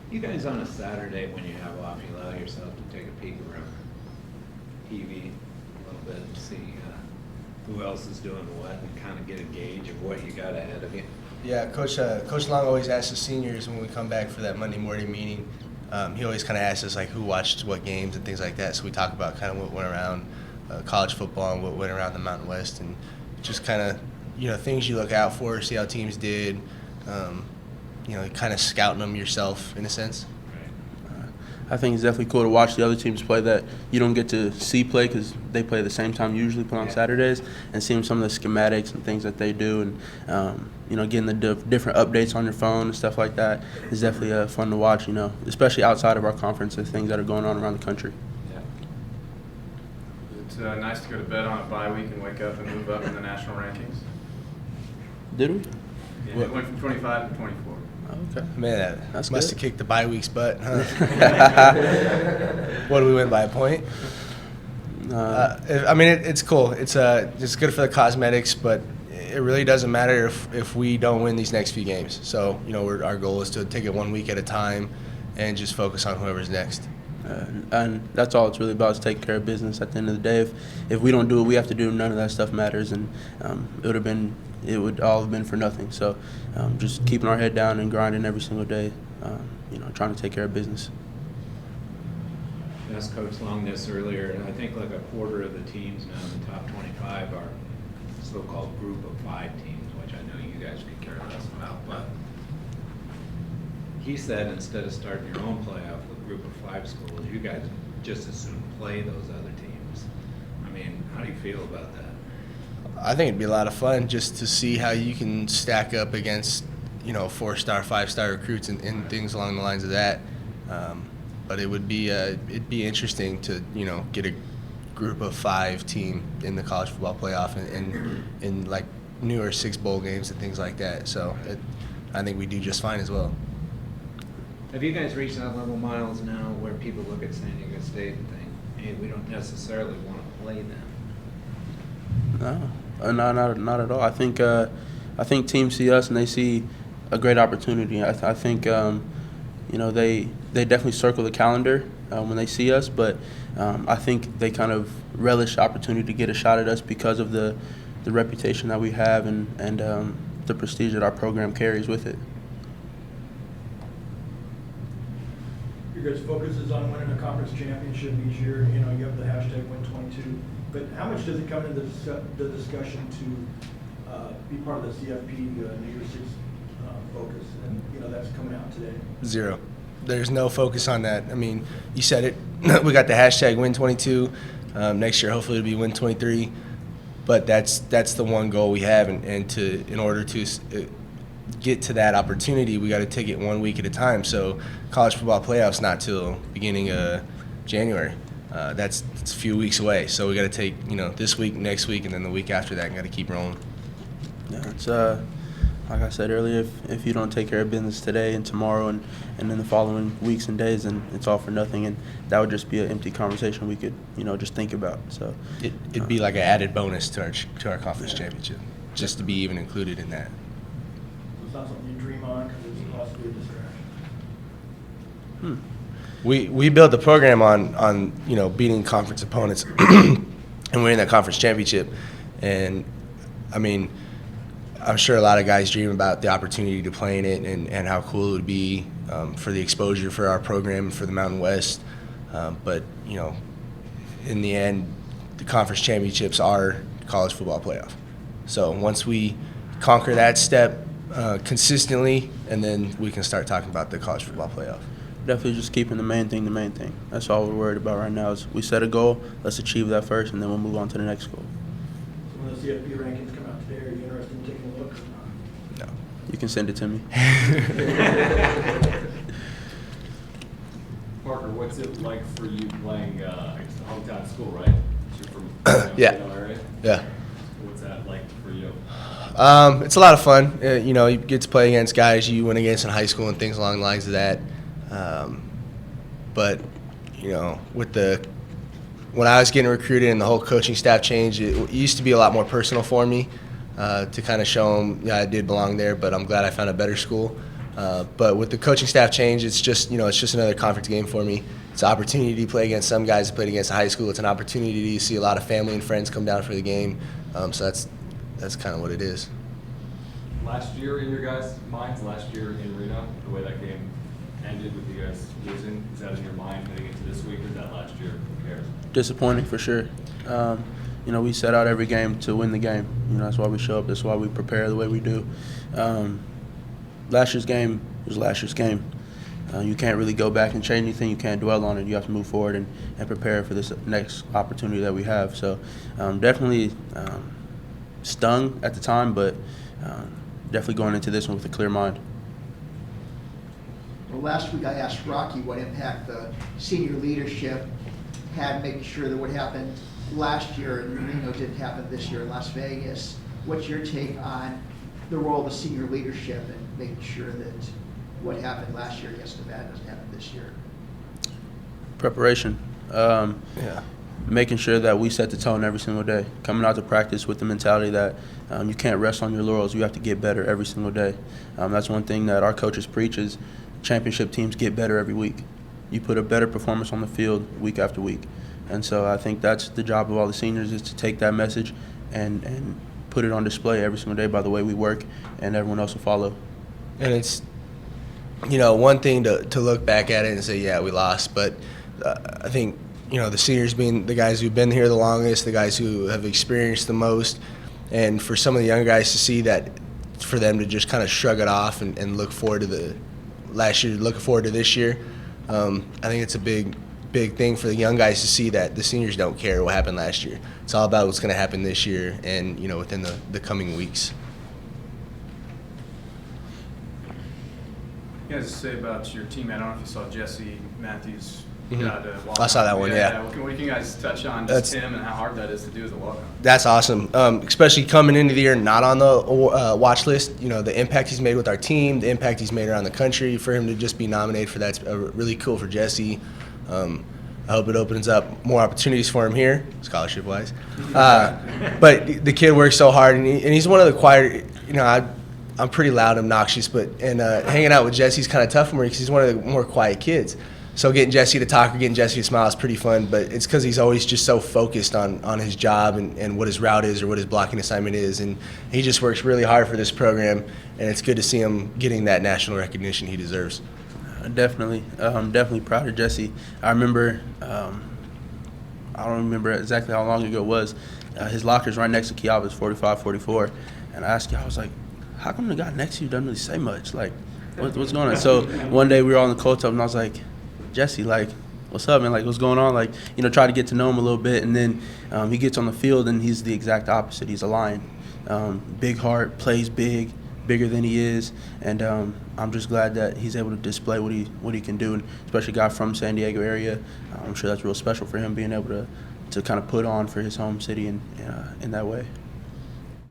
You guys on a Saturday when you have off, you allow yourself to take a peek around TV a little bit and see who else is doing what and kind of get a gauge of what you got ahead of you? Yeah, Coach Long always asks the seniors when we come back for that Monday morning meeting. He always kind of asks us like who watched what games and things like that. So we talk about kind of what went around college football and what went around the Mountain West, and just kind of things you look out for, see how teams did. Kind of scouting them yourself in a sense. I think it's definitely cool to watch the other teams play that you don't get to see play because they play at the same time usually play on Saturdays, and seeing some of the schematics and things that they do, and getting the different updates on your phone and stuff like that is definitely fun to watch, especially outside of our conference and things that are going on around the country. Yeah. It's nice to go to bed on a bye week and wake up and move up in the national rankings. Did we? Yeah, it went from 25 to 24. Okay. Man, That's must good. have kicked the bye week's butt, huh? What, do we win by a point? It's cool. It's good for the cosmetics, but it really doesn't matter if we don't win these next few games. So, our goal is to take it 1 week at a time and just focus on whoever's next. And that's all it's really about, is taking care of business. At the end of the day, if we don't do what we have to do, none of that stuff matters, and it would all have been for nothing. So just keeping our head down and grinding every single day, trying to take care of business. I asked Coach Long this earlier, and I think like a quarter of the teams now in the top 25 are so-called group of 5 teams, which I know you guys could care less about. But he said instead of starting your own playoff with a group of 5 schools, you guys just as soon play those other teams. I mean, how do you feel about that? I think it'd be a lot of fun just to see how you can stack up against, 4-star, 5-star recruits and things along the lines of that. But it'd be interesting to, get a group of 5 team in the college football playoff and in like newer 6 bowl games and things like that. So I think we do just fine as well. Have you guys reached that level, Myles, now where people look at San Diego State and think, hey, we don't necessarily want to play them? No, not at all. I think teams see us and they see a great opportunity. I think they definitely circle the calendar when they see us, but I think they kind of relish the opportunity to get a shot at us because of the reputation that we have and the prestige that our program carries with it. Your guys' focus is on winning a conference championship each year. You have the hashtag Win22. But how much does it come into the discussion to be part of the CFP New Year's Six focus? And that's coming out today. 0. There's no focus on that. I mean, you said it. We got the hashtag Win22. Next year, hopefully, it'll be Win23. But that's the one goal we have, and in order to get to that opportunity, we got to take it 1 week at a time. So college football playoffs not till beginning of January. It's a few weeks away. So we got to take this week, next week, and then the week after that, and got to keep rolling. Yeah, it's like I said earlier, if you don't take care of business today and tomorrow and in the following weeks and days, then it's all for nothing, and that would just be an empty conversation we could just think about. So it'd be like an added bonus to our conference championship, just to be even included in that. So it's not something you dream on because it's possibly a distraction. We built the program on beating conference opponents and winning that conference championship, and I mean, I'm sure a lot of guys dream about the opportunity to play in it and how cool it would be for the exposure for our program and for the Mountain West. But in the end, the conference championships are college football playoff. So once we conquer that step consistently, and then we can start talking about the college football playoff. Definitely just keeping the main thing. That's all we're worried about right now. Is we set a goal, let's achieve that first, and then we'll move on to the next goal. So when the CFP rankings come out today, are you interested in taking a look? No. You can send it to me. Parker, what's it like for you playing against the hometown school, right? You're from Yeah. area? Yeah. What's that like for you? It's a lot of fun. You get to play against guys you went against in high school and things along the lines of that. But when I was getting recruited and the whole coaching staff changed, it used to be a lot more personal for me to kind of show them, I did belong there, but I'm glad I found a better school. But with the coaching staff change, it's just another conference game for me. It's an opportunity to play against some guys that played against high school. It's an opportunity to see a lot of family and friends come down for the game. So that's kind of what it is. Last year in your guys' minds, last year in Reno, the way that game ended with you guys losing, is that in your mind heading into this week, or is that last year? Who cares? Disappointing for sure. We set out every game to win the game. That's why we show up. That's why we prepare the way we do. Last year's game was last year's game. You can't really go back and change anything. You can't dwell on it. You have to move forward and prepare for this next opportunity that we have. So definitely stung at the time, but definitely going into this one with a clear mind. Well, last week I asked Rocky what impact the senior leadership had, making sure that what happened last year in Reno didn't happen this year in Las Vegas. What's your take on the role of the senior leadership and making sure that what happened last year against Nevada doesn't happen this year? Preparation. Making sure that we set the tone every single day. Coming out to practice with the mentality that you can't rest on your laurels. You have to get better every single day. That's one thing that our coaches preach is championship teams get better every week. You put a better performance on the field week after week. And so I think that's the job of all the seniors, is to take that message and put it on display every single day by the way we work, and everyone else will follow. And it's, one thing to look back at it and say, yeah, we lost. But I think, the seniors being the guys who've been here the longest, the guys who have experienced the most, and for some of the young guys to see that, for them to just kind of shrug it off and look forward to the last year, looking forward to this year, I think it's a big thing for the young guys to see that the seniors don't care what happened last year. It's all about what's going to happen this year and, within the coming weeks. You guys say about your team. I don't know if you saw Jesse Matthews. Mm-hmm. I saw that one, yeah. What can you guys touch on just him and how hard that is to do as a walk-on? That's awesome, especially coming into the year not on the watch list. The impact he's made with our team, the impact he's made around the country. For him to just be nominated for that's really cool for Jesse. I hope it opens up more opportunities for him here, scholarship-wise. But the kid works so hard, and he's one of the quiet. I'm pretty loud, obnoxious, but hanging out with Jesse's kind of tough for me because he's one of the more quiet kids. So getting Jesse to talk or getting Jesse to smile is pretty fun, but it's because he's always just so focused on his job and what his route is or what his blocking assignment is, and he just works really hard for this program, and it's good to see him getting that national recognition he deserves. Definitely. I'm definitely proud of Jesse. I remember, I don't remember exactly how long ago it was, his locker's right next to Kiava's 45-44, and I asked you, I was like, how come the guy next to you doesn't really say much? Like, what's going on? So one day we were all in the coach up, and I was like, Jesse, like, what's up, man? Like, what's going on? Like, try to get to know him a little bit. And then he gets on the field, and he's the exact opposite. He's a lion. Big heart, plays big, bigger than he is. And I'm just glad that he's able to display what he can do, and especially a guy from San Diego area. I'm sure that's real special for him, being able to kind of put on for his home city in that way.